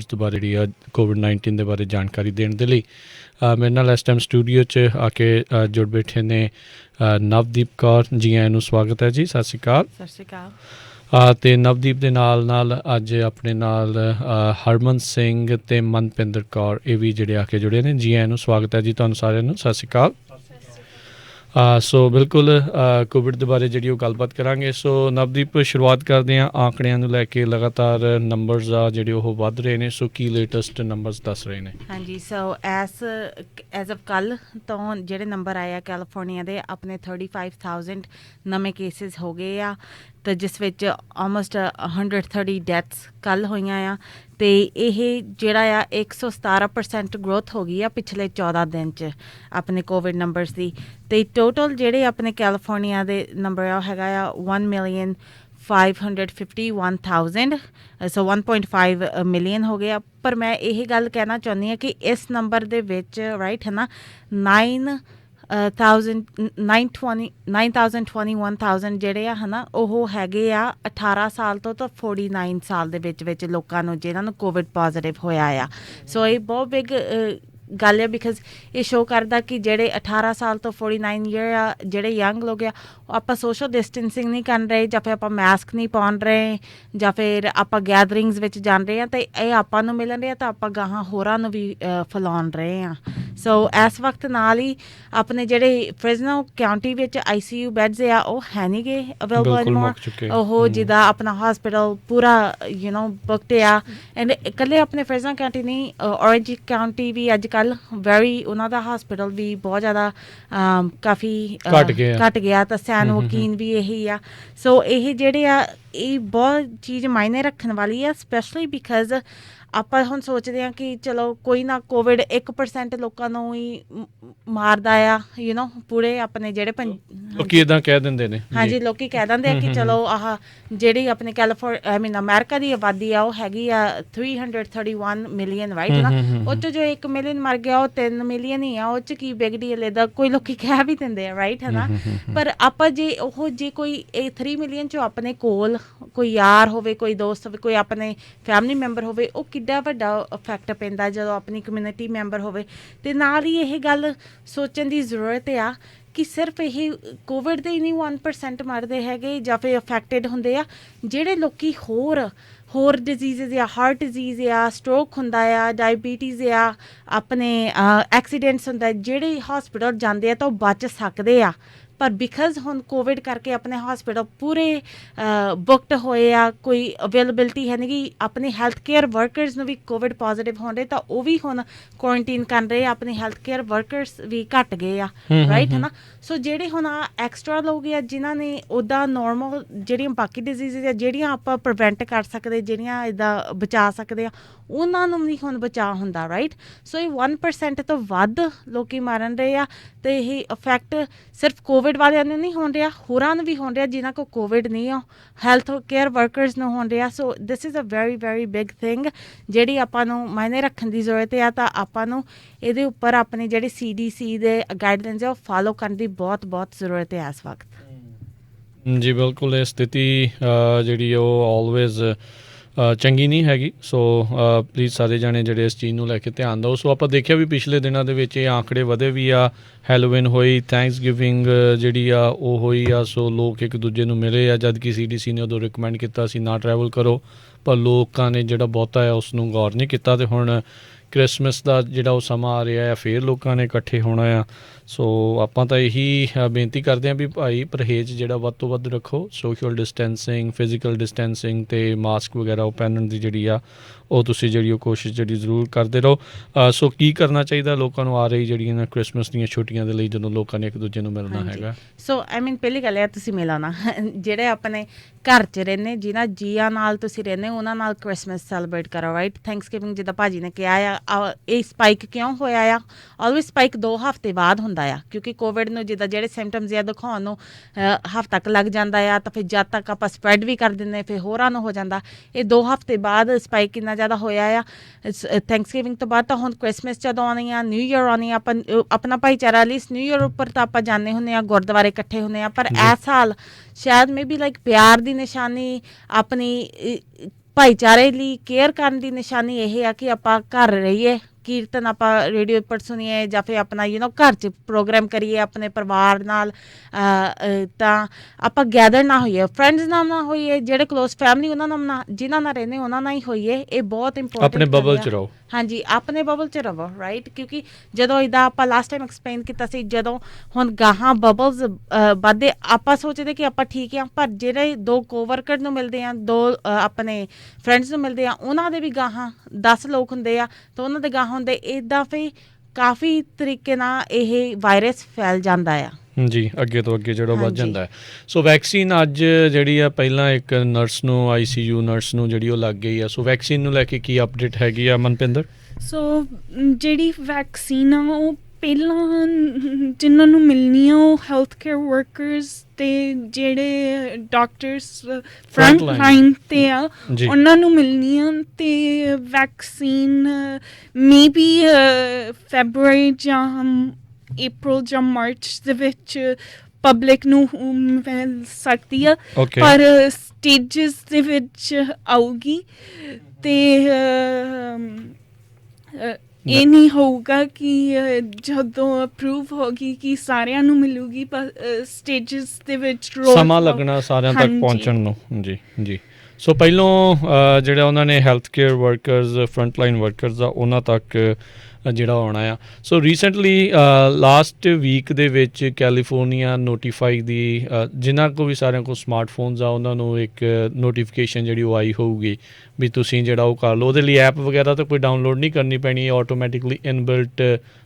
ਉਸ ਤੋਂ ਬਾਅਦ ਜਿਹੜੀ ਆ ਕੋਵਿਡ-19 ਦੇ ਬਾਰੇ ਜਾਣਕਾਰੀ ਦੇਣ ਦੇ ਲਈ ਮੇਰੇ ਨਾਲ ਇਸ ਟਾਈਮ ਸਟੂਡੀਓ 'ਚ ਆ ਕੇ ਜੁੜ ਬੈਠੇ ਨੇ ਨਵਦੀਪ ਕੌਰ। ਜੀ ਆਇਆਂ ਨੂੰ ਸਵਾਗਤ ਹੈ ਜੀ। ਸਤਿ ਸ਼੍ਰੀ ਅਕਾਲ। ਸਤਿ ਸ਼੍ਰੀ ਅਕਾਲ। ਅਤੇ ਨਵਦੀਪ ਦੇ ਨਾਲ ਅੱਜ ਆਪਣੇ ਨਾਲ ਹਰਮਨ ਸਿੰਘ ਅਤੇ ਮਨਪਿੰਦਰ ਕੌਰ ਇਹ ਵੀ ਜਿਹੜੇ ਆ ਕੇ ਜੁੜੇ ਨੇ। ਜੀ ਆਇਆਂ ਨੂੰ ਸਵਾਗਤ ਹੈ ਜੀ ਤੁਹਾਨੂੰ ਸਾਰਿਆਂ ਨੂੰ। ਸਤਿ ਸ਼੍ਰੀ ਅਕਾਲ। ਸੋ ਬਿਲਕੁਲ ਕੋਵਿਡ ਦੇ ਬਾਰੇ ਜਿਹੜੀ ਉਹ ਗੱਲਬਾਤ ਕਰਾਂਗੇ। ਸੋ ਨਵਦੀਪ, ਸ਼ੁਰੂਆਤ ਕਰਦੇ ਹਾਂ ਆંકੜਿਆਂ ਨੂੰ ਲੈ ਕੇ। ਲਗਾਤਾਰ ਨੰਬਰਸ ਆ ਜਿਹੜੇ ਉਹ ਵੱਧ ਰਹੇ ਨੇ, ਸੋ ਕੀ ਲੇਟੈਸਟ ਨੰਬਰਸ ਦੱਸ ਰਹੇ ਨੇ? ਹਾਂਜੀ, ਸੋ ਐਜ਼ ਆਫ ਕੱਲ੍ਹ ਤੋਂ ਜਿਹੜੇ ਨੰਬਰ ਆਏ ਆ ਕੈਲੀਫੋਰਨੀਆ ਦੇ, ਆਪਣੇ 35,000 ਨਵੇਂ ਕੇਸਿਸ ਹੋ ਗਏ ਆ, ਅਤੇ ਜਿਸ ਵਿੱਚ ਆਲਮੋਸਟ 130 ਡੈਥਸ ਕੱਲ੍ਹ ਹੋਈਆਂ ਆ। ਅਤੇ ਇਹ ਜਿਹੜਾ ਆ 117% ਗਰੋਥ ਹੋ ਗਈ ਆ ਪਿਛਲੇ 14 ਦਿਨ 'ਚ ਆਪਣੇ ਕੋਵਿਡ ਨੰਬਰਸ ਦੀ। ਅਤੇ ਟੋਟਲ ਜਿਹੜੇ ਆਪਣੇ ਕੈਲੀਫੋਰਨੀਆ ਦੇ ਨੰਬਰ ਆ ਉਹ ਹੈਗਾ ਆ 1,551,000, ਸੋ 1.5 ਮਿਲੀਅਨ ਹੋ ਗਿਆ। ਪਰ ਮੈਂ ਇਹ ਗੱਲ ਕਹਿਣਾ ਚਾਹੁੰਦੀ ਹਾਂ ਕਿ ਇਸ ਨੰਬਰ ਦੇ ਵਿੱਚ ਰਾਈਟ ਹੈ ਨਾ 9,021,000 ਜਿਹੜੇ ਆ ਹੈ ਨਾ ਉਹ ਹੈਗੇ ਆ 18 ਸਾਲ ਤੋਂ 49 ਸਾਲ ਦੇ ਵਿੱਚ ਲੋਕਾਂ ਨੂੰ ਜਿਨ੍ਹਾਂ ਨੂੰ ਕੋਵਿਡ ਪੋਜ਼ੀਟਿਵ ਹੋਇਆ ਆ। ਸੋ ਇਹ ਬਹੁਤ ਬਿਗ ਗੱਲ ਹੈ, ਬਿਕਾਜ਼ ਇਹ ਸ਼ੋਅ ਕਰਦਾ ਕਿ ਜਿਹੜੇ 18 ਸਾਲ ਤੋਂ 49 ਈਅਰ ਆ ਜਿਹੜੇ ਯੰਗ ਲੋਕ ਆ, ਉਹ ਆਪਾਂ ਸੋਸ਼ਲ ਡਿਸਟੈਂਸਿੰਗ ਨਹੀਂ ਕਰ ਰਹੇ, ਜਾਂ ਫਿਰ ਆਪਾਂ ਮਾਸਕ ਨਹੀਂ ਪਾਉਣ ਰਹੇ, ਜਾਂ ਫਿਰ ਆਪਾਂ ਗੈਦਰਿੰਗਸ ਵਿੱਚ ਜਾਣ ਰਹੇ ਹਾਂ, ਅਤੇ ਇਹ ਆਪਾਂ ਨੂੰ ਮਿਲਣ ਰਿਹਾ ਤਾਂ ਆਪਾਂ ਗਾਹਾਂ ਹੋਰਾਂ ਨੂੰ ਵੀ ਫੈਲਾਉਣ ਰਹੇ ਹਾਂ। ਸੋ ਇਸ ਵਕਤ ਨਾਲ ਹੀ ਆਪਣੇ ਜਿਹੜੇ ਫ੍ਰਿਜ਼ਨੋ ਕਾਉਂਟੀ ਵਿੱਚ ICU ਬੈਡਸ ਆ ਉਹ ਹੈ ਨਹੀਂ ਗੇ ਅਵੇਲੇਬਲ ਐਨੀਮੋਰ। ਉਹ ਜਿੱਦਾਂ ਆਪਣਾ ਹਸਪੀਟਲ ਪੂਰਾ ਬੁੱਕਡ ਆ। ਐਂਡ ਇਕੱਲੇ ਆਪਣੇ ਫ੍ਰਿਜ਼ਨੋ ਕਾਉਂਟੀ ਨਹੀਂ, ਔਰੇਂਜ ਕਾਉਂਟੀ ਵੀ ਅੱਜ ਕੱਲ੍ਹ ਵੈਰੀ ਉਹਨਾਂ ਦਾ ਹਸਪੀਟਲ ਵੀ ਬਹੁਤ ਜ਼ਿਆਦਾ ਕਾਫੀ ਘੱਟ ਗਿਆ, ਤਾਂ ਸੈਨ ਵੋਕੀਨ ਵੀ ਇਹੀ ਆ। ਸੋ ਇਹ ਜਿਹੜੇ ਆ ਇਹ ਬਹੁਤ ਚੀਜ਼ ਮਾਇਨੇ ਰੱਖਣ ਵਾਲੀ ਆ, ਸਪੈਸ਼ਲੀ ਬਿਕਾਜ਼ ਆਪਾਂ ਹੁਣ ਸੋਚਦੇ ਹਾਂ ਕਿ ਚਲੋ ਕੋਈ ਨਾ, ਕੋਵਿਡ 1% ਲੋਕਾਂ ਨੂੰ ਹੀ ਮਾਰਦਾ ਆ, ਪੂਰੇ ਆਪਣੇ ਜਿਹੜੇ ਲੋਕੀ ਇੱਦਾਂ ਕਹਿ ਦਿੰਦੇ ਨੇ। ਹਾਂਜੀ, ਲੋਕੀ ਕਹਿ ਦਿੰਦੇ ਆ ਕਿ ਚਲੋ ਆਹ ਜਿਹੜੀ ਆਪਣੇ ਅਮਰੀਕਾ ਦੀ ਆਬਾਦੀ ਆ ਉਹ ਹੈਗੀ ਆ 331 ਮਿਲੀਅਨ, ਰਾਈਟ ਨਾ। ਉਹ 'ਚ ਜੋ 1 ਮਿਲੀਅਨ ਮਰ ਗਿਆ ਉਹ 3 ਮਿਲੀਅਨ ਹੀ ਆ, ਉਹ 'ਚ ਕੀ ਬਿਗ ਡੀਲ ਇਹਦਾ ਕੋਈ ਲੋਕੀ ਕਹਿ ਵੀ ਦਿੰਦੇ ਆ, ਰਾਈਟ ਹੈ ਨਾ। ਪਰ ਆਪਾਂ ਜੇ ਕੋਈ 3 ਮਿਲੀਅਨ 'ਚੋਂ ਆਪਣੇ ਕੋਲ ਕੋਈ ਯਾਰ ਹੋਵੇ, ਕੋਈ ਦੋਸਤ ਹੋਵੇ, ਕੋਈ ਆਪਣੇ ਫੈਮਿਲੀ ਮੈਂਬਰ ਹੋਵੇ, ਉਹ ਕਿੱਡਾ ਵੱਡਾ ਇਫੈਕਟ ਪੈਂਦਾ ਜਦੋਂ ਆਪਣੀ ਕਮਿਊਨਿਟੀ ਮੈਂਬਰ ਹੋਵੇ। ਅਤੇ ਨਾਲ ਹੀ ਇਹ ਗੱਲ ਸੋਚਣ ਦੀ ਜ਼ਰੂਰਤ ਆ ਕਿ ਸਿਰਫ ਇਹ ਕੋਵਿਡ ਦੇ ਹੀ ਨਹੀਂ 1% ਮਰਦੇ ਹੈਗੇ ਜਾਂ ਫਿਰ ਅਫੈਕਟਡ ਹੁੰਦੇ ਆ, ਜਿਹੜੇ ਲੋਕੀ ਹੋਰ ਡਿਜ਼ੀਜ਼ਜ਼ ਆ, ਹਾਰਟ ਡਿਜ਼ੀਜ਼ ਆ, ਸਟ੍ਰੋਕ ਹੁੰਦਾ ਆ, ਡਾਇਬੀਟੀਜ਼ ਆ, ਆਪਣੇ ਐਕਸੀਡੈਂਟਸ ਹੁੰਦਾ, ਜਿਹੜੇ ਹਸਪੀਟਲ ਜਾਂਦੇ ਆ ਤਾਂ ਉਹ ਬਚ ਸਕਦੇ ਆ। ਪਰ ਬਿਕਾਜ਼ ਹੁਣ ਕੋਵਿਡ ਕਰਕੇ ਆਪਣੇ ਹਸਪੀਟਲ ਪੂਰੇ ਬੁੱਕਡ ਹੋਏ ਆ, ਕੋਈ ਅਵੇਲੇਬਿਲਿਟੀ ਹੈ ਨਹੀਂ ਗੀ। ਆਪਣੇ ਹੈਲਥ ਕੇਅਰ ਵਰਕਰਸ ਨੂੰ ਵੀ ਕੋਵਿਡ ਪੋਜ਼ੀਟਿਵ ਹੋਣ ਰਹੇ ਤਾਂ ਉਹ ਵੀ ਹੁਣ ਕੁਆਰੰਟੀਨ ਕਰ ਰਹੇ ਆ, ਆਪਣੇ ਹੈਲਥ ਕੇਅਰ ਵਰਕਰਸ ਵੀ ਘੱਟ ਗਏ ਆ, ਰਾਈਟ ਹੈ ਨਾ। ਸੋ ਜਿਹੜੇ ਹੁਣ ਐਕਸਟਰਾ ਲੋਕ ਆ ਜਿਨ੍ਹਾਂ ਨੇ ਉੱਦਾਂ ਨੋਰਮਲ ਜਿਹੜੀਆਂ ਬਾਕੀ ਡਿਜ਼ੀਜ਼ਜ਼ ਆ ਜਿਹੜੀਆਂ ਆਪਾਂ ਪ੍ਰੀਵੈਂਟ ਕਰ ਸਕਦੇ, ਜਿਹੜੀਆਂ ਇੱਦਾਂ ਬਚਾ ਸਕਦੇ ਆ, ਉਹਨਾਂ ਨੂੰ ਵੀ ਹੁਣ ਬਚਾਅ ਹੁੰਦਾ, ਰਾਈਟ। ਸੋ ਇਹ 1% ਤੋਂ ਵੱਧ ਲੋਕ ਮਰਨ ਰਹੇ ਆ, ਅਤੇ ਇਹ ਇਫੈਕਟ ਸਿਰਫ ਕੋਵਿਡ ਵਾਲਿਆਂ ਨੂੰ ਨਹੀਂ ਹੋਣ ਰਿਹਾ, ਹੋਰਾਂ ਨੂੰ ਵੀ ਹੋਣ ਰਿਹਾ ਜਿਨ੍ਹਾਂ ਕੋਲ ਕੋਵਿਡ ਨਹੀਂ ਆ, ਹੈਲਥ ਕੇਅਰ ਵਰਕਰਸ ਨੂੰ ਹੋਣ ਰਿਹਾ। So this is a very very big thing ਜਿਹੜੀ ਆਪਾਂ ਨੂੰ ਮਾਇਨੇ ਰੱਖਣ ਦੀ ਜ਼ਰੂਰਤ ਆ, ਤਾਂ ਆਪਾਂ ਨੂੰ ਇਹਦੇ ਉੱਪਰ ਆਪਣੀ ਜਿਹੜੀ CDC ਦੇ ਗਾਈਡਲਾਈਨਸ ਆ ਉਹ ਫਾਲੋ ਕਰਨ ਦੀ ਬਹੁਤ ਜ਼ਰੂਰਤ ਹੈ ਇਸ ਵਕਤ। ਜੀ ਬਿਲਕੁਲ, ਇਹ ਸਥਿਤੀ ਜਿਹੜੀ ਉਹ ਆਲਵੇਜ਼ ਚੰਗੀ ਨਹੀਂ ਹੈਗੀ। ਸੋ ਪਲੀਜ਼ ਸਾਰੇ ਜਾਣੇ ਜਿਹੜੇ ਇਸ ਚੀਜ਼ ਨੂੰ ਲੈ ਕੇ ਧਿਆਨ ਦਿਓ। ਸੋ ਆਪਾਂ ਦੇਖਿਆ ਵੀ ਪਿਛਲੇ ਦਿਨਾਂ ਦੇ ਵਿੱਚ ਇਹ ਆંકੜੇ ਵਧੇ ਵੀ ਆ। ਹੈਲੋਵਿਨ ਹੋਈ, ਥੈਂਕਸ ਗਿਵਿੰਗ ਜਿਹੜੀ ਆ ਉਹ ਹੋਈ ਆ। ਸੋ ਲੋਕ ਇੱਕ ਦੂਜੇ ਨੂੰ ਮਿਲੇ ਆ, ਜਦ ਕਿ CDC ਨੇ ਉਦੋਂ ਰਿਕਮੈਂਡ ਕੀਤਾ ਸੀ ਨਾ ਟਰੈਵਲ ਕਰੋ, ਪਰ ਲੋਕਾਂ ਨੇ ਜਿਹੜਾ ਬਹੁਤਾ ਆ ਉਸ ਨੂੰ ਗੌਰ ਨਹੀਂ ਕੀਤਾ। ਅਤੇ ਹੁਣ ਕ੍ਰਿਸਮਸ ਦਾ ਜਿਹੜਾ ਉਹ ਸਮਾਂ ਆ ਰਿਹਾ ਆ, ਫਿਰ ਲੋਕਾਂ ਨੇ ਇਕੱਠੇ ਹੋਣਾ ਆ। ਸੋ ਆਪਾਂ ਤਾਂ ਇਹੀ ਬੇਨਤੀ ਕਰਦੇ ਹਾਂ ਵੀ ਭਾਈ ਪਰਹੇਜ਼ ਜਿਹੜਾ ਵੱਧ ਤੋਂ ਵੱਧ ਰੱਖੋ, ਸੋਸ਼ਲ ਡਿਸਟੈਂਸਿੰਗ, ਫਿਜ਼ੀਕਲ ਡਿਸਟੈਂਸਿੰਗ ਅਤੇ ਮਾਸਕ ਵਗੈਰਾ ਉਹ ਪਹਿਨਣ ਦੀ ਜਿਹੜੀ ਆ ਉਹ ਤੁਸੀਂ ਜਿਹੜੀ ਉਹ ਕੋਸ਼ਿਸ਼ ਜਿਹੜੀ ਜ਼ਰੂਰ ਕਰਦੇ ਰਹੋ। ਸੋ ਕੀ ਕਰਨਾ ਚਾਹੀਦਾ ਲੋਕਾਂ ਨੂੰ ਆ ਰਹੀ ਜਿਹੜੀਆਂ ਨਾ ਕ੍ਰਿਸਮਸ ਦੀਆਂ ਛੁੱਟੀਆਂ ਦੇ ਲਈ, ਜਦੋਂ ਲੋਕਾਂ ਨੇ ਇੱਕ ਦੂਜੇ ਨੂੰ ਮਿਲਣਾ ਹੈਗਾ? ਸੋ ਪਹਿਲੀ ਗੱਲ ਹੈ ਤੁਸੀਂ ਮਿਲਣਾ, ਜਿਹੜੇ ਆਪਣੇ ਘਰ 'ਚ ਰਹਿੰਦੇ, ਜਿਨ੍ਹਾਂ ਜੀਆਂ ਨਾਲ ਤੁਸੀਂ ਰਹਿੰਦੇ ਉਹਨਾਂ ਨਾਲ ਕ੍ਰਿਸਮਸ ਸੈਲੀਬ੍ਰੇਟ ਕਰੋ, ਰਾਈਟ। ਥੈਂਕਸ ਗਿਵਿੰਗ ਜਿੱਦਾਂ ਭਾਜੀ ਨੇ ਕਿਹਾ ਆ, ਇਹ ਸਪਾਈਕ ਕਿਉਂ ਹੋਇਆ ਆ? ਆਲਵੇਜ਼ ਸਪਾਈਕ 2 ਹਫ਼ਤੇ ਬਾਅਦ ਹੁੰਦਾ ਆ, ਕਿਉਂਕਿ ਕੋਵਿਡ ਨੂੰ ਜਿੱਦਾਂ ਜਿਹੜੇ ਸਿੰਪਟਮਸ ਆ ਦਿਖਾਉਣ ਨੂੰ ਹਫ਼ਤਾ ਕੁ ਲੱਗ ਜਾਂਦਾ ਆ, ਤਾਂ ਫਿਰ ਜਦ ਤੱਕ ਆਪਾਂ ਸਪਰੈਡ ਵੀ ਕਰ ਦਿੰਦੇ ਫਿਰ ਹੋਰਾਂ ਨੂੰ ਹੋ ਜਾਂਦਾ। ਇਹ 2 ਹਫ਼ਤੇ ਬਾਅਦ ਸਪਾਈਕ ਕਿੰਨਾ ਜ਼ਿਆਦਾ ਹੋਇਆ ਆ ਥੈਂਕਸ ਗਿਵਿੰਗ ਤੋਂ ਬਾਅਦ। ਤਾਂ ਹੁਣ ਕ੍ਰਿਸਮਸ ਜਦੋਂ ਆਉਣੀ ਆ, ਨਿਊ ਈਅਰ ਆਉਣੀ ਆ, ਆਪਾਂ ਆਪਣਾ ਭਾਈਚਾਰਾ ਐਟਲੀਸਟ ਨਿਊ ਈਅਰ ਉੱਪਰ ਤਾਂ ਆਪਾਂ ਜਾਂਦੇ ਹੁੰਦੇ ਹਾਂ, ਗੁਰਦੁਆਰੇ ਇਕੱਠੇ ਹੁੰਦੇ ਹਾਂ। ਪਰ ਇਸ ਸਾਲ ਸ਼ਾਇਦ ਮੇ ਬੀ ਲਾਈਕ ਪਿਆਰ ਦੀ ਨਿਸ਼ਾਨੀ, ਆਪਣੀ ਭਾਈਚਾਰੇ ਲਈ ਕੇਅਰ ਕਰਨ ਦੀ ਨਿਸ਼ਾਨੀ ਇਹ ਆ ਕਿ ਆਪਾਂ ਘਰ ਰਹੀਏ, ਕੀਰਤਨ ਆਪਾਂ ਰੇਡੀਓ ਉੱਪਰ ਸੁਣੀਏ ਜਾਂ ਫਿਰ ਆਪਣਾ ਘਰ 'ਚ ਪ੍ਰੋਗਰਾਮ ਕਰੀਏ ਆਪਣੇ ਪਰਿਵਾਰ ਨਾਲ, ਤਾਂ ਆਪਾਂ ਗੈਦਰ ਨਾ ਹੋਈਏ, ਫਰੈਂਡਸ ਨਾਲ ਨਾ ਹੋਈਏ, ਜਿਹੜੇ ਕਲੋਜ਼ ਫੈਮਿਲੀ ਉਹਨਾਂ ਨਾਲ ਨਾ, ਜਿਨ੍ਹਾਂ ਨਾਲ ਰਹਿੰਦੇ ਉਹਨਾਂ ਨਾਲ ਹੀ ਹੋਈਏ। ਇਹ ਬਹੁਤ ਇੰਪੋਰਟੈਂਟ ਆਪਣੇ ਬਬਲ 'ਚ ਰਹੋ। ਹਾਂਜੀ, ਆਪਣੇ ਬਬਲ 'ਚ ਰਹੋ, ਰਾਈਟ। ਕਿਉਂਕਿ ਜਦੋਂ ਇੱਦਾਂ ਆਪਾਂ ਲਾਸਟ ਟਾਈਮ ਐਕਸਪਲੇਨ ਕੀਤਾ ਸੀ, ਜਦੋਂ ਹੁਣ ਗਾਹਾਂ ਬਬਲਸ ਵੱਧਦੇ, ਆਪਾਂ ਸੋਚਦੇ ਕਿ ਆਪਾਂ ਠੀਕ ਆ, ਪਰ ਜਿਹੜੇ 2 ਕੋਵਰਕਰ ਨੂੰ ਮਿਲਦੇ ਆ, 2 ਆਪਣੇ ਫਰੈਂਡਸ ਨੂੰ ਮਿਲਦੇ ਆ, ਉਹਨਾਂ ਦੇ ਵੀ ਗਾਹਾਂ 10 ਲੋਕ ਹੁੰਦੇ ਆ, ਤਾਂ ਉਹਨਾਂ ਦੇ ਗਾਹਾਂ ਹੁੰਦੇ। ਇੱਦਾਂ ਫਿਰ ਕਾਫੀ ਤਰੀਕੇ ਨਾਲ ਇਹ ਵਾਇਰਸ ਫੈਲ ਜਾਂਦਾ ਆ ਜੀ, ਅੱਗੇ ਤੋਂ ਅੱਗੇ ਜਿਹੜਾ ਵੱਧ ਹਾਂਜੀ। ਜਾਂਦਾ ਹੈ। ਸੋ ਵੈਕਸੀਨ ਅੱਜ ਜਿਹੜੀ ਆ, ਪਹਿਲਾਂ ਇੱਕ ਨਰਸ ਨੂੰ, ICU ਨਰਸ ਨੂੰ ਜਿਹੜੀ ਉਹ ਲੱਗ ਗਈ ਆ, ਸੋ ਵੈਕਸੀਨ ਨੂੰ ਲੈ ਕੇ ਕੀ ਅਪਡੇਟ ਹੈਗੀ ਆ ਮਨਪਿੰਦਰ? ਸੋ ਜਿਹੜੀ ਵੈਕਸੀਨ ਆ ਉਹ ਪਹਿਲਾਂ ਜਿਨ੍ਹਾਂ ਨੂੰ ਮਿਲਣੀ ਆ ਉਹ ਹੈਲਥ ਕੇਅਰ ਵਰਕਰਸ ਅਤੇ ਜਿਹੜੇ ਡਾਕਟਰਸ ਫਰੰਟ ਲਾਈਨ 'ਤੇ ਆ ਜੀ। ਉਹਨਾਂ ਨੂੰ ਮਿਲਣੀ ਆ। ਅਤੇ ਵੈਕਸੀਨ ਮੇ ਬੀ ਫੈਬਰਰੀ ਜਾਂ ਅਪ੍ਰੈਲ ਜਾਂ ਮਾਰਚ ਦੇ ਵਿੱਚ ਪਬਲਿਕ ਨੂੰ ਮਿਲ ਸਕਦੀ ਆ, Okay. ਪਰ ਸਟੇਜਸ ਦੇ ਵਿੱਚ ਆਊਗੀ। ਅਤੇ ਇਹ ਨਹੀਂ ਹੋਊਗਾ ਕਿ ਜਦੋਂ ਅਪਰੂਵ ਹੋ ਗਈ ਕਿ ਸਾਰਿਆਂ ਨੂੰ ਮਿਲੂਗੀ, ਪਰ ਸਟੇਜਸ ਦੇ ਵਿੱਚ ਸਮਾਂ ਲੱਗਣਾ ਸਾਰਿਆਂ ਤੱਕ ਹਾਂਜੀ। ਪਹੁੰਚਣ ਨੂੰ। ਜੀ ਜੀ। ਸੋ ਪਹਿਲੋਂ ਜਿਹੜਾ ਉਹਨਾਂ ਨੇ health care workers, front line workers ਆ, ਉਹਨਾਂ ਤੱਕ ਜਿਹੜਾ ਆਉਣਾ ਆ। ਸੋ ਰੀਸੈਂਟਲੀ ਲਾਸਟ ਵੀਕ ਦੇ ਵਿੱਚ ਕੈਲੀਫੋਰਨੀਆ ਨੋਟੀਫਾਈ ਦੀ, ਜਿਨ੍ਹਾਂ ਕੋਲ ਵੀ ਸਾਰਿਆਂ ਕੋਲ ਸਮਾਰਟਫੋਨਸ ਆ, ਉਹਨਾਂ ਨੂੰ ਇੱਕ ਨੋਟੀਫਿਕੇਸ਼ਨ ਜਿਹੜੀ ਉਹ ਆਈ ਹੋਊਗੀ ਵੀ ਤੁਸੀਂ ਜਿਹੜਾ ਉਹ ਕਰ ਲਓ। ਉਹਦੇ ਲਈ ਐਪ ਵਗੈਰਾ ਤਾਂ ਕੋਈ ਡਾਊਨਲੋਡ ਨਹੀਂ ਕਰਨੀ ਪੈਣੀ, ਆਟੋਮੈਟਿਕਲੀ ਇਨਬਿਲਟ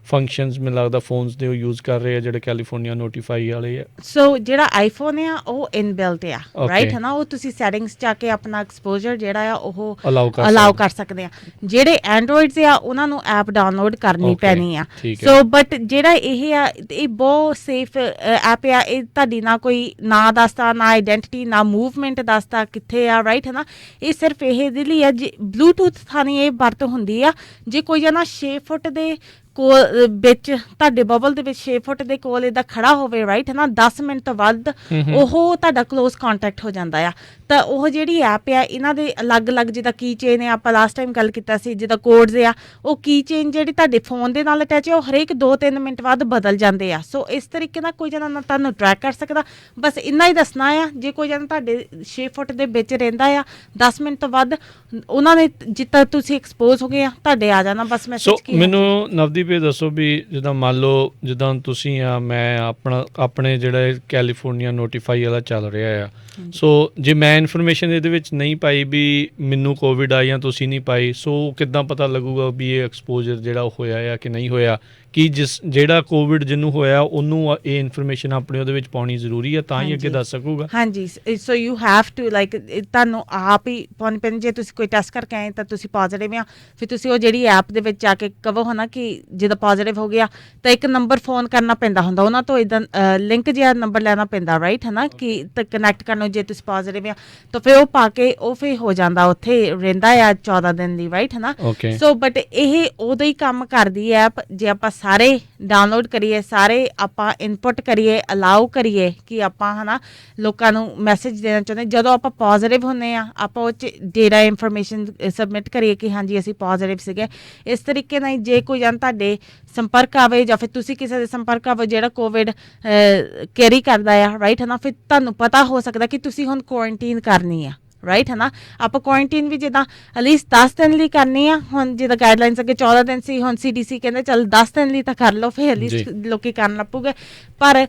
ਫੰਕਸ਼ਨਸ ਮੈਨੂੰ ਲੱਗਦਾ ਫੋਨਸ ਦੇ ਉਹ ਯੂਜ਼ ਕਰ ਰਹੇ ਆ ਜਿਹੜੇ ਕੈਲੀਫੋਰਨੀਆ ਨੋਟੀਫਾਈ ਵਾਲੇ ਆ। ਸੋ ਜਿਹੜਾ ਆਈਫੋਨ ਆ ਉਹ ਇਨਬਿਲਟ ਆ, Okay. ਰਾਈਟ ਹੈ ਨਾ। ਉਹ ਤੁਸੀਂ ਸੈਟਿੰਗਸ 'ਚ ਆ ਕੇ ਆਪਣਾ ਐਕਸਪੋਜ਼ਰ ਜਿਹੜਾ ਆ ਉਹ ਅਲਾਉ ਕਰ ਸਕਦੇ ਆ। ਜਿਹੜੇ ਐਂਡਰੋਇਡਸ ਆ ਉਹਨਾਂ ਨੂੰ ਐਪ ਡਾਊਨਲੋਡ ਕਰਨੀ Okay, ਪੈਣੀ ਆ। ਠੀਕ ਹੈ। ਸੋ ਬਟ ਜਿਹੜਾ ਇਹ ਆ, ਇਹ ਬਹੁਤ ਸੇਫ ਐਪ ਆ। ਇਹ ਤੁਹਾਡੀ ਨਾ ਕੋਈ ਨਾਂ ਦੱਸਦਾ, ਨਾ ਆਈਡੈਂਟੀਟੀ, ਨਾ ਮੂਵਮੈਂਟ ਦੱਸਦਾ ਕਿੱਥੇ ਆ, ਰਾਈਟ ਹੈ ਨਾ। ਇਹ ਸਿਰਫ ਇਹ ਦੇ ਲਈ ਆ, ਬਲੂਟੂਥ ਥਾਣੀ ਇਹ ਵਰਤ ਹੁੰਦੀ ਆ। ਜੇ ਕੋਈ ਜਣਾ 6 ਫੁੱਟ ਦੇ ਕੋਲ ਵਿੱਚ ਤੁਹਾਡੇ ਬਬਲ ਦੇ ਵਿੱਚ 6 ਫੁੱਟ ਦੇ ਕੋਲ ਇਹਦਾ ਖੜਾ ਹੋਵੇ, ਰਾਈਟ ਹੈ ਨਾ, 10 ਮਿੰਟ ਤੋਂ ਵੱਧ ਉਹ ਤੁਹਾਡਾ ਕਲੋਜ਼ ਕੰਟੈਕਟ ਹੋ ਜਾਂਦਾ ਆ। ਤਾਂ ਉਹ ਜਿਹੜੀ ਐਪ ਆ, ਇਹਨਾਂ ਦੇ ਅਲੱਗ-ਅਲੱਗ ਜਿੱਦਾਂ ਕੀ ਚੇਨ ਆ, ਆਪਾਂ ਲਾਸਟ ਟਾਈਮ ਗੱਲ ਕੀਤਾ ਸੀ, ਜਿੱਦਾਂ ਕੋਡਸ ਆ, ਉਹ ਕੀ ਚੇਨ ਜਿਹੜੀ ਤੁਹਾਡੇ ਫੋਨ ਦੇ ਨਾਲ ਅਟੈਚ ਆ, ਉਹ ਹਰੇਕ 2-3 ਮਿੰਟ ਬਾਅਦ ਬਦਲ ਜਾਂਦੇ ਆ। ਸੋ ਇਸ ਤਰੀਕੇ ਨਾਲ ਕੋਈ ਜਣਾ ਨਾ ਤੁਹਾਨੂੰ ਟਰੈਕ ਕਰ ਸਕਦਾ। ਬਸ ਇੰਨਾ ਹੀ ਦੱਸਣਾ ਆ, ਜੇ ਕੋਈ ਜਣਾ ਤੁਹਾਡੇ 6 ਫੁੱਟ ਦੇ ਵਿੱਚ ਰਹਿੰਦਾ ਆ, 10 ਮਿੰਟ ਤੋਂ ਵੱਧ ਉਹਨਾਂ ਨੇ ਜਿੱਦਾਂ ਤੁਸੀਂ ਐਕਸਪੋਜ਼ ਹੋ ਗਏ ਆ, ਤੁਹਾਡੇ ਆ ਜਾਣਾ ਬਸ ਮੈਸੇਜ। ਸੋ ਮੈਨੂੰ ਨਵਦੀਪ ਇਹ ਦੱਸੋ ਵੀ ਜਿੱਦਾਂ ਮੰਨ ਲਓ ਜਿੱਦਾਂ ਤੁਸੀਂ ਆ, ਮੈਂ ਆਪਣੇ ਜਿਹੜਾ ਕੈਲੀਫੋਰਨੀਆ ਨੋਟੀਫਾਈ ਵਾਲਾ ਚੱਲ ਰਿਹਾ ਆ, ਸੋ ਜੇ ਮੈਂ ਇਨਫੋਰਮੇਸ਼ਨ ਇਹਦੇ ਵਿੱਚ ਨਹੀਂ ਪਾਈ ਵੀ ਮੈਨੂੰ ਕੋਵਿਡ ਆ ਜਾਂ ਤੁਸੀਂ ਨਹੀਂ ਪਾਈ, ਸੋ ਕਿੱਦਾਂ ਪਤਾ ਲੱਗੂਗਾ ਵੀ ਇਹ ਐਕਸਪੋਜ਼ਰ ਜਿਹੜਾ ਹੋਇਆ ਆ ਕਿ ਨਹੀਂ ਹੋਇਆ? ਕਿ ਜਿਹੜਾ ਕੋਵਿਡ ਜਿਹਨੂੰ ਹੋਇਆ ਉਹਨੂੰ ਇਹ ਇਨਫੋਰਮੇਸ਼ਨ ਆਪਣੇ ਉਹਦੇ ਵਿੱਚ ਪਾਉਣੀ ਜ਼ਰੂਰੀ ਹੈ ਤਾਂ ਹੀ ਅੱਗੇ ਦੱਸ ਸਕੂਗਾ? ਹਾਂਜੀ। So you have to like, ਤੁਹਾਨੂੰ ਆਪ ਹੀ ਪਾਉਣੀ ਪੈਣੀ। ਜੇ ਤੁਸੀਂ ਕੋਈ ਟੈਸਟ ਕਰਕੇ ਆਏ ਤਾਂ ਤੁਸੀਂ ਪੋਜ਼ੀਟਿਵ ਆ, ਫਿਰ ਤੁਸੀਂ ਉਹ ਜਿਹੜੀ ਐਪ ਦੇ ਵਿੱਚ ਜਾ ਕੇ ਕਹੋ ਹੈ ਨਾ ਕਿ ਜਦੋਂ ਪੋਜ਼ੀਟਿਵ ਹੋ ਗਿਆ ਤਾਂ ਇੱਕ ਨੰਬਰ ਫੋਨ ਕਰਨਾ ਪੈਂਦਾ ਹੁੰਦਾ ਉਹਨਾਂ ਤੋਂ, ਇੱਦਾਂ ਲਿੰਕ ਜਿਹਾ ਨੰਬਰ ਲੈਣਾ ਪੈਂਦਾ, ਰਾਈਟ ਹੈ ਨਾ, ਕਿ ਕਨੈਕਟ ਕਰਨ ਨੂੰ। ਜੇ ਤੁਸੀਂ ਪੋਜ਼ੀਟਿਵ ਆ ਤਾਂ ਫਿਰ ਉਹ ਪਾ ਕੇ ਉਹ ਫਿਰ ਹੋ ਜਾਂਦਾ, ਉੱਥੇ ਰਹਿੰਦਾ ਆ 14 ਦਿਨ ਲਈ, ਰਾਈਟ ਹੈ ਨਾ। ਸੋ ਬਟ ਇਹ ਉਦੋਂ ਹੀ ਕੰਮ ਕਰਦੀ ਐਪ ਜੇ ਆਪਾਂ ਸਾਰੇ ਡਾਊਨਲੋਡ ਕਰੀਏ, ਸਾਰੇ ਆਪਾਂ ਇਨਪੁਟ ਕਰੀਏ, ਅਲਾਉ ਕਰੀਏ ਕਿ ਆਪਾਂ ਹੈ ਨਾ ਲੋਕਾਂ ਨੂੰ ਮੈਸੇਜ ਦੇਣਾ ਚਾਹੁੰਦੇ। ਜਦੋਂ ਆਪਾਂ ਪੋਜ਼ੀਟਿਵ ਹੁੰਦੇ ਆ, ਆਪਾਂ ਉਹ 'ਚ ਡੇਟਾ ਇਨਫੋਰਮੇਸ਼ਨ ਸਬਮਿਟ ਕਰੀਏ ਕਿ ਹਾਂਜੀ ਅਸੀਂ ਪੋਜ਼ੀਟਿਵ ਸੀਗੇ। ਇਸ ਤਰੀਕੇ ਨਾਲ ਜੇ ਕੋਈ ਜਨ ਤੁਹਾਡੇ ਸੰਪਰਕ ਆਵੇ ਜਾਂ ਫਿਰ ਤੁਸੀਂ ਕਿਸੇ ਦੇ ਸੰਪਰਕ ਆਵੇ ਜਿਹੜਾ ਕੋਵਿਡ ਕੈਰੀ ਕਰਦਾ ਆ, ਰਾਈਟ ਹੈ ਨਾ, ਫਿਰ ਤੁਹਾਨੂੰ ਪਤਾ ਹੋ ਸਕਦਾ ਕਿ ਤੁਸੀਂ ਹੁਣ ਕੁਆਰੰਟੀਨ ਕਰਨੀ ਆ, ਰਾਈਟ ਹੈ ਨਾ। ਆਪਾਂ ਕੁਆਰੰਟੀਨ ਵੀ ਜਿੱਦਾਂ ਐਟਲੀਸਟ 10 ਦਿਨ ਲਈ ਕਰਨੀ ਆ। ਹੁਣ ਜਿੱਦਾਂ ਗਾਈਡਲਾਈਨਸ ਅੱਗੇ 14 ਦਿਨ ਸੀ, ਹੁਣ CDC ਕਹਿੰਦੇ ਚੱਲ 10 ਦਿਨ ਲਈ ਤਾਂ ਕਰ ਲਓ, ਫਿਰ ਐਟਲੀਸਟ ਲੋਕੀ ਕਰਨ ਲੱਪੂਗੇ। ਪਰ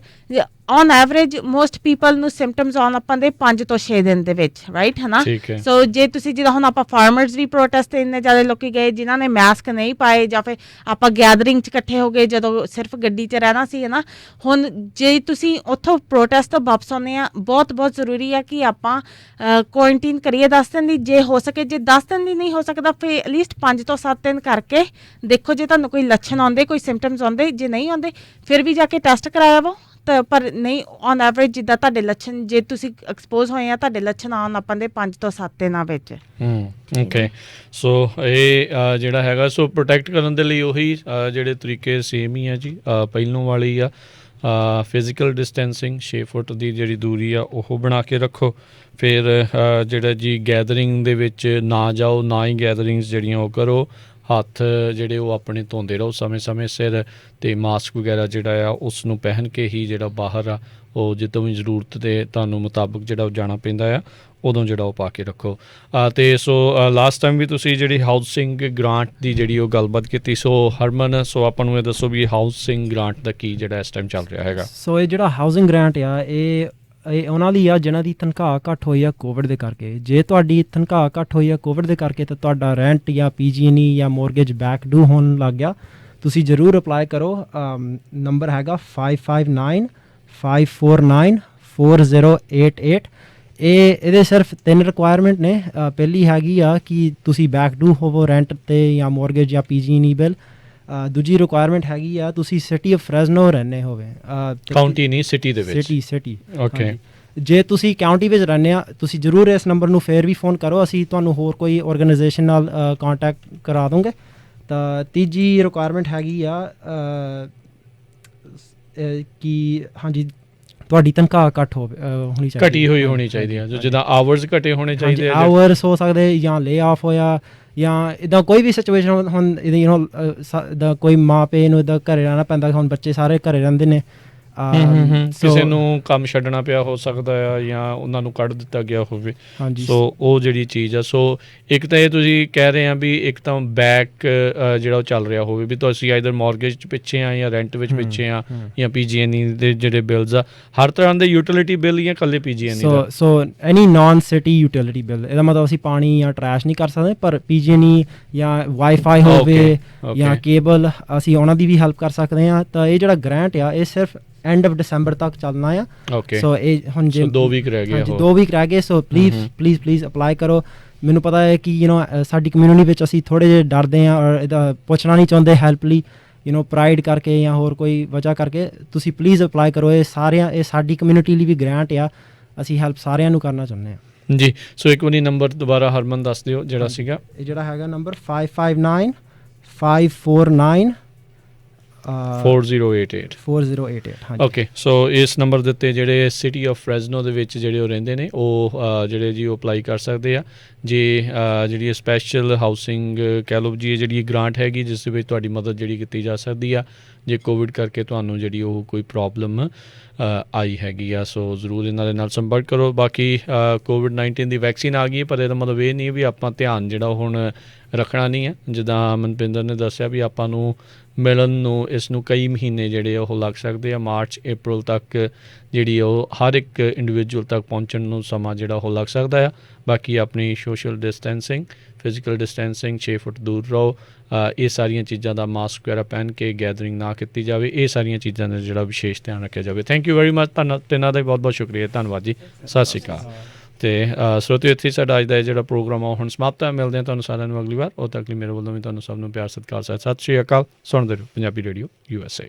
ਔਨ ਐਵਰੇਜ ਮੋਸਟ ਪੀਪਲ ਨੂੰ ਸਿੰਪਟਮਸ ਆਉਣ ਆਪਾਂ ਦੇ 5 ਤੋਂ 6 ਦਿਨ ਦੇ ਵਿੱਚ, ਰਾਈਟ ਹੈ ਨਾ। ਸੋ ਜੇ ਤੁਸੀਂ ਜਿੱਦਾਂ ਹੁਣ ਆਪਾਂ ਫਾਰਮਰਸ ਵੀ ਪ੍ਰੋਟੈਸਟ ਤੇ ਇੰਨੇ ਜ਼ਿਆਦਾ ਲੋਕੀ ਗਏ ਜਿਨ੍ਹਾਂ ਨੇ ਮਾਸਕ ਨਹੀਂ ਪਾਏ, ਜਾਂ ਫਿਰ ਆਪਾਂ ਗੈਦਰਿੰਗ 'ਚ ਇਕੱਠੇ ਹੋ ਗਏ ਜਦੋਂ ਸਿਰਫ ਗੱਡੀ 'ਚ ਰਹਿਣਾ ਸੀ, ਹੈ ਨਾ। ਹੁਣ ਜੇ ਤੁਸੀਂ ਉੱਥੋਂ ਪ੍ਰੋਟੈਸਟ ਤੋਂ ਵਾਪਸ ਆਉਂਦੇ ਆ, ਬਹੁਤ ਬਹੁਤ ਜ਼ਰੂਰੀ ਆ ਕਿ ਆਪਾਂ ਕੁਆਰੰਟੀਨ ਕਰੀਏ 10 ਦਿਨ ਦੀ। ਜੇ ਹੋ ਸਕੇ, ਜੇ 10 ਦਿਨ ਦੀ ਨਹੀਂ ਹੋ ਸਕਦਾ ਫਿਰ ਐਟਲੀਸਟ 5 ਤੋਂ 7 ਦਿਨ ਕਰਕੇ ਦੇਖੋ ਜੇ ਤੁਹਾਨੂੰ ਕੋਈ ਲੱਛਣ ਆਉਂਦੇ, ਕੋਈ ਸਿੰਪਟਮਸ ਆਉਂਦੇ। ਜੇ ਨਹੀਂ ਆਉਂਦੇ ਫਿਰ ਵੀ ਜਾ ਕੇ ਟੈਸਟ ਕਰਾਇਆ ਵਾ। ਤਾਂ ਪਰ ਨਹੀਂ, ਔਨ ਐਵਰੇਜ ਜਿੱਦਾਂ ਤੁਹਾਡੇ ਲੱਛਣ, ਜੇ ਤੁਸੀਂ ਐਕਸਪੋਜ਼ ਹੋਏ ਆ, ਤੁਹਾਡੇ ਲੱਛਣ ਆਉਣ ਆਪਾਂ ਦੇ 5 ਤੋਂ 7 ਦਿਨਾਂ ਵਿੱਚ। ਓਕੇ। ਸੋ ਇਹ ਜਿਹੜਾ ਹੈਗਾ, ਸੋ ਪ੍ਰੋਟੈਕਟ ਕਰਨ ਦੇ ਲਈ ਉਹੀ ਜਿਹੜੇ ਤਰੀਕੇ ਸੇਮ ਹੀ ਆ ਜੀ, ਪਹਿਲੋਂ ਵਾਲੀ ਆ। ਫਿਜ਼ੀਕਲ ਡਿਸਟੈਂਸਿੰਗ 6 ਫੁੱਟ ਦੀ ਜਿਹੜੀ ਦੂਰੀ ਆ ਉਹ ਬਣਾ ਕੇ ਰੱਖੋ। ਫਿਰ ਜਿਹੜਾ ਜੀ ਗੈਦਰਿੰਗ ਦੇ ਵਿੱਚ ਨਾ ਜਾਓ, ਨਾ ਹੀ ਗੈਦਰਿੰਗਸ ਜਿਹੜੀਆਂ ਉਹ ਕਰੋ। ਹੱਥ ਜਿਹੜੇ ਉਹ ਆਪਣੇ ਧੋਂਦੇ ਰਹੋ ਸਮੇਂ ਸਿਰ, ਅਤੇ ਮਾਸਕ ਵਗੈਰਾ ਜਿਹੜਾ ਆ ਉਸ ਨੂੰ ਪਹਿਨ ਕੇ ਹੀ ਜਿਹੜਾ ਬਾਹਰ ਆ ਉਹ ਜਦੋਂ ਵੀ ਜ਼ਰੂਰਤ ਦੇ ਤੁਹਾਨੂੰ ਮੁਤਾਬਕ ਜਿਹੜਾ ਉਹ ਜਾਣਾ ਪੈਂਦਾ ਆ ਉਦੋਂ ਜਿਹੜਾ ਉਹ ਪਾ ਕੇ ਰੱਖੋ। ਅਤੇ ਸੋ ਲਾਸਟ ਟਾਈਮ ਵੀ ਤੁਸੀਂ ਜਿਹੜੀ ਹਾਊਸਿੰਗ ਗ੍ਰਾਂਟ ਦੀ ਜਿਹੜੀ ਉਹ ਗੱਲਬਾਤ ਕੀਤੀ। ਸੋ ਹਰਮਨ, ਸੋ ਆਪਾਂ ਨੂੰ ਇਹ ਦੱਸੋ ਵੀ ਹਾਊਸਿੰਗ ਗ੍ਰਾਂਟ ਦਾ ਕੀ ਜਿਹੜਾ ਇਸ ਟਾਈਮ ਚੱਲ ਰਿਹਾ ਹੈਗਾ। ਸੋ ਇਹ ਜਿਹੜਾ ਹਾਊਸਿੰਗ ਗ੍ਰਾਂਟ ਆ ਇਹ ਉਹਨਾਂ ਲਈ ਆ ਜਿਨ੍ਹਾਂ ਦੀ ਤਨਖਾਹ ਘੱਟ ਹੋਈ ਆ ਕੋਵਿਡ ਦੇ ਕਰਕੇ। ਜੇ ਤੁਹਾਡੀ ਤਨਖਾਹ ਘੱਟ ਹੋਈ ਆ ਕੋਵਿਡ ਦੇ ਕਰਕੇ ਤਾਂ ਤੁਹਾਡਾ ਰੈਂਟ ਜਾਂ PG&E ਜਾਂ ਮੋਰਗੇਜ ਬੈਕ ਡੂ ਹੋਣ ਲੱਗ ਗਿਆ, ਤੁਸੀਂ ਜ਼ਰੂਰ ਅਪਲਾਈ ਕਰੋ। ਨੰਬਰ ਹੈਗਾ 5595494088। ਇਹਦੇ ਸਿਰਫ 3 ਰਿਕੁਆਇਰਮੈਂਟ ਨੇ। ਪਹਿਲੀ ਹੈਗੀ ਆ ਕਿ ਤੁਸੀਂ ਬੈਕ ਡੂ ਹੋਵੋ ਰੈਂਟ 'ਤੇ ਜਾਂ ਮੋਰਗੇਜ ਜਾਂ PG&E ਬਿੱਲ। ਦੂਜੀ ਰਿਕੁਆਇਰਮੈਂਟ ਹੈਗੀ ਆ ਤੁਸੀਂ ਸਿਟੀ ਆਫ ਫਰੈਜ਼ਨੋ ਰਹਿੰਦੇ ਹੋਵੇ, ਕਾਉਂਟੀ ਨਹੀਂ ਸਿਟੀ ਦੇ ਵਿੱਚ। City okay. ਜੇ ਤੁਸੀਂ ਕਾਉਂਟੀ ਵਿੱਚ ਰਹਿੰਦੇ ਆ ਤੁਸੀਂ ਜ਼ਰੂਰ ਇਸ ਨੰਬਰ ਨੂੰ ਫੇਰ ਵੀ ਫੋਨ ਕਰੋ, ਅਸੀਂ ਤੁਹਾਨੂੰ ਹੋਰ ਕੋਈ ਆਰਗੇਨਾਈਜੇਸ਼ਨ ਨਾਲ ਕੰਟੈਕਟ ਕਰਾ ਦੋਗੇ। ਤਾਂ ਤੀਜੀ ਰਿਕੁਆਇਰਮੈਂਟ ਹੈਗੀ ਆ ਕਿ ਹਾਂਜੀ ਤੁਹਾਡੀ ਤਨਖਾਹ ਘੱਟ ਹੋਣੀ ਚਾਹੀਦੀ, ਘਟੀ ਹੋਈ ਹੋਣੀ ਚਾਹੀਦੀ ਹੈ। ਜਿੱਦਾਂ ਆਵਰਸ ਘਟੇ ਹੋਣੇ ਚਾਹੀਦੇ ਆ, ਆਵਰਸ ਹੋ ਸਕਦੇ ਜਾਂ ਲੇ ਆਫ ਹੋਇਆ ਜਾਂ ਇੱਦਾਂ ਕੋਈ ਵੀ ਸਿਚੁਏਸ਼ਨ। ਹੁਣ ਇੱਦਾਂ ਕੋਈ ਮਾਂ ਪਿਓ ਨੂੰ ਇੱਦਾਂ ਘਰੇ ਰਹਿਣਾ ਪੈਂਦਾ, ਹੁਣ ਬੱਚੇ ਸਾਰੇ ਘਰੇ ਰਹਿੰਦੇ ਨੇ। ਕਿਸੇ ਨੂੰ ਕੰਮ ਛੱਡਣਾ ਪਿਆ ਹੋ ਸਕਦਾ ਆ ਜਾਂ ਉਹਨਾਂ ਨੂੰ ਕੱਢ ਦਿੱਤਾ ਗਿਆ ਹੋਵੇ। ਹਾਂਜੀ। ਸੋ ਉਹ ਜਿਹੜੀ ਚੀਜ਼ ਆ, ਸੋ ਇੱਕ ਤਾਂ ਇਹ ਤੁਸੀਂ ਕਹਿ ਰਹੇ ਆ ਵੀ ਇੱਕ ਤਾਂ ਬੈਕ ਜਿਹੜਾ ਉਹ ਚੱਲ ਰਿਹਾ ਹੋਵੇ ਵੀ ਤੁਸੀਂ ਆਈਦਰ ਮੌਰਗੇਜ 'ਚ ਪਿੱਛੇ ਆ ਜਾਂ ਰੈਂਟ ਵਿੱਚ ਪਿੱਛੇ ਆ ਜਾਂ PG&E ਦੇ ਜਿਹੜੇ ਬਿਲਸ ਆ, ਹਰ ਤਰ੍ਹਾਂ ਦੇ ਯੂਟਿਲਿਟੀ ਬਿੱਲ ਜਾਂ ਇਕੱਲੇ PG&E ਦਾ। ਸੋ ਐਨੀ ਨਾਨ ਸਿਟੀ ਯੂਟਿਲਿਟੀ ਬਿੱਲ, ਇਹਦਾ ਮਤਲਬ ਅਸੀਂ ਪਾਣੀ ਜਾਂ ਟਰੈਸ਼ ਨਹੀਂ ਕਰ ਸਕਦੇ, ਪਰ PG&E ਜਾਂ ਵਾਈਫਾਈ ਹੋਵੇ ਜਾਂ ਕੇਬਲ ਅਸੀਂ ਉਹਨਾਂ ਦੀ ਵੀ ਹੈਲਪ ਕਰ ਸਕਦੇ ਹਾਂ। ਤਾਂ ਇਹ ਜਿਹੜਾ ਗ੍ਰਾਂਟ ਆ ਇਹ ਸਿਰਫ ਐਂਡ ਆਫ ਦਸੰਬਰ ਤੱਕ ਚੱਲਣਾ ਆ। ਓਕੇ। ਸੋ ਇਹ ਹੁਣ ਜੇ 2 ਵੀਕ ਰਹਿ ਗਏ, 2 ਵੀਕ ਰਹਿ ਗਏ। ਸੋ ਪਲੀਜ਼ ਅਪਲਾਈ ਕਰੋ। ਮੈਨੂੰ ਪਤਾ ਹੈ ਕਿ ਸਾਡੀ ਕਮਿਊਨਿਟੀ ਵਿੱਚ ਅਸੀਂ ਥੋੜ੍ਹੇ ਜਿਹੇ ਡਰਦੇ ਹਾਂ ਔਰ ਇਹਦਾ ਪੁੱਛਣਾ ਨਹੀਂ ਚਾਹੁੰਦੇ ਹੈਲਪ ਲਈ, ਪ੍ਰਾਈਡ ਕਰਕੇ ਜਾਂ ਹੋਰ ਕੋਈ ਵਜ੍ਹਾ ਕਰਕੇ। ਤੁਸੀਂ ਪਲੀਜ਼ ਅਪਲਾਈ ਕਰੋ। ਇਹ ਸਾਡੀ ਕਮਿਊਨਿਟੀ ਲਈ ਵੀ ਗ੍ਰਾਂਟ ਆ, ਅਸੀਂ ਹੈਲਪ ਸਾਰਿਆਂ ਨੂੰ ਕਰਨਾ ਚਾਹੁੰਦੇ ਹਾਂ ਜੀ। ਸੋ ਇੱਕ ਵਾਰੀ ਨੰਬਰ ਦੁਬਾਰਾ ਹਰਮਨ ਦੱਸ ਦਿਓ ਜਿਹੜਾ ਸੀਗਾ। ਇਹ ਜਿਹੜਾ ਹੈਗਾ ਨੰਬਰ 559549 4088। ਹਾਂਜੀ। ਓਕੇ। ਸੋ ਇਸ ਨੰਬਰ ਦੇ ਉੱਤੇ ਜਿਹੜੇ ਸਿਟੀ ਆਫ ਫਰੈਜ਼ਨੋ ਦੇ ਵਿੱਚ ਜਿਹੜੇ ਉਹ ਰਹਿੰਦੇ ਨੇ ਉਹ ਜਿਹੜੇ ਜੀ ਉਹ ਅਪਲਾਈ ਕਰ ਸਕਦੇ ਆ। ਜੇ ਜਿਹੜੀ ਸਪੈਸ਼ਲ ਹਾਊਸਿੰਗ ਕਹਿ ਲਓ ਜੀ, ਜਿਹੜੀ ਗ੍ਰਾਂਟ ਹੈਗੀ ਜਿਸ ਦੇ ਵਿੱਚ ਤੁਹਾਡੀ ਮਦਦ ਜਿਹੜੀ ਕੀਤੀ ਜਾ ਸਕਦੀ ਆ ਜੇ ਕੋਵਿਡ ਕਰਕੇ ਤੁਹਾਨੂੰ ਜਿਹੜੀ ਉਹ ਕੋਈ ਪ੍ਰੋਬਲਮ ਆਈ ਹੈਗੀ ਆ। ਸੋ ਜ਼ਰੂਰ ਇਹਨਾਂ ਦੇ ਨਾਲ ਸੰਪਰਕ ਕਰੋ। ਬਾਕੀ COVID-19 ਦੀ ਵੈਕਸੀਨ ਆ ਗਈ ਪਰ ਇਹਦਾ ਮਤਲਬ ਇਹ ਨਹੀਂ ਵੀ ਆਪਾਂ ਧਿਆਨ ਜਿਹੜਾ ਹੁਣ ਰੱਖਣਾ ਨਹੀਂ ਹੈ। ਜਿੱਦਾਂ ਮਨਪਿੰਦਰ ਨੇ ਦੱਸਿਆ ਵੀ ਆਪਾਂ ਨੂੰ ਮਿਲਣ ਨੂੰ ਇਸ ਨੂੰ ਕਈ ਮਹੀਨੇ ਜਿਹੜੇ ਉਹ ਲੱਗ ਸਕਦੇ ਆ। ਮਾਰਚ ਅਪ੍ਰੈਲ ਤੱਕ ਜਿਹੜੀ ਉਹ ਹਰ ਇੱਕ ਇੰਡੀਵਿਜੂਅਲ ਤੱਕ ਪਹੁੰਚਣ ਨੂੰ ਸਮਾਂ ਜਿਹੜਾ ਉਹ ਲੱਗ ਸਕਦਾ ਆ। ਬਾਕੀ ਆਪਣੀ ਸੋਸ਼ਲ ਡਿਸਟੈਂਸਿੰਗ, ਫਿਜ਼ੀਕਲ ਡਿਸਟੈਂਸਿੰਗ, 6 ਫੁੱਟ ਦੂਰ ਰਹੋ। ਇਹ ਸਾਰੀਆਂ ਚੀਜ਼ਾਂ ਦਾ ਮਾਸਕ ਵਗੈਰਾ ਪਹਿਨ ਕੇ ਗੈਦਰਿੰਗ ਨਾ ਕੀਤੀ ਜਾਵੇ। ਇਹ ਸਾਰੀਆਂ ਚੀਜ਼ਾਂ ਦਾ ਜਿਹੜਾ ਵਿਸ਼ੇਸ਼ ਧਿਆਨ ਰੱਖਿਆ ਜਾਵੇ। Thank you very much. ਤਿੰਨਾਂ ਦਾ ਬਹੁਤ ਬਹੁਤ ਸ਼ੁਕਰੀਆ, ਧੰਨਵਾਦ ਜੀ। ਸਤਿ ਸ਼੍ਰੀ ਅਕਾਲ। ਅਤੇ ਸਰੋਤਿਓ ਇੱਥੇ ਸਾਡਾ ਅੱਜ ਦਾ ਜਿਹੜਾ ਪ੍ਰੋਗਰਾਮ ਆ ਹੁਣ ਸਮਾਪਤ ਹੈ। ਮਿਲਦੇ ਹਾਂ ਤੁਹਾਨੂੰ ਸਾਰਿਆਂ ਨੂੰ ਅਗਲੀ ਵਾਰ। ਉਦੋਂ ਤੱਕ ਲਈ ਮੇਰੇ ਵੱਲੋਂ ਵੀ ਤੁਹਾਨੂੰ ਸਭ ਨੂੰ ਪਿਆਰ ਸਤਿਕਾਰ ਸਤਿ ਸ਼੍ਰੀ ਅਕਾਲ। ਸੁਣਦੇ ਰਹੋ ਪੰਜਾਬੀ ਰੇਡੀਓ USA।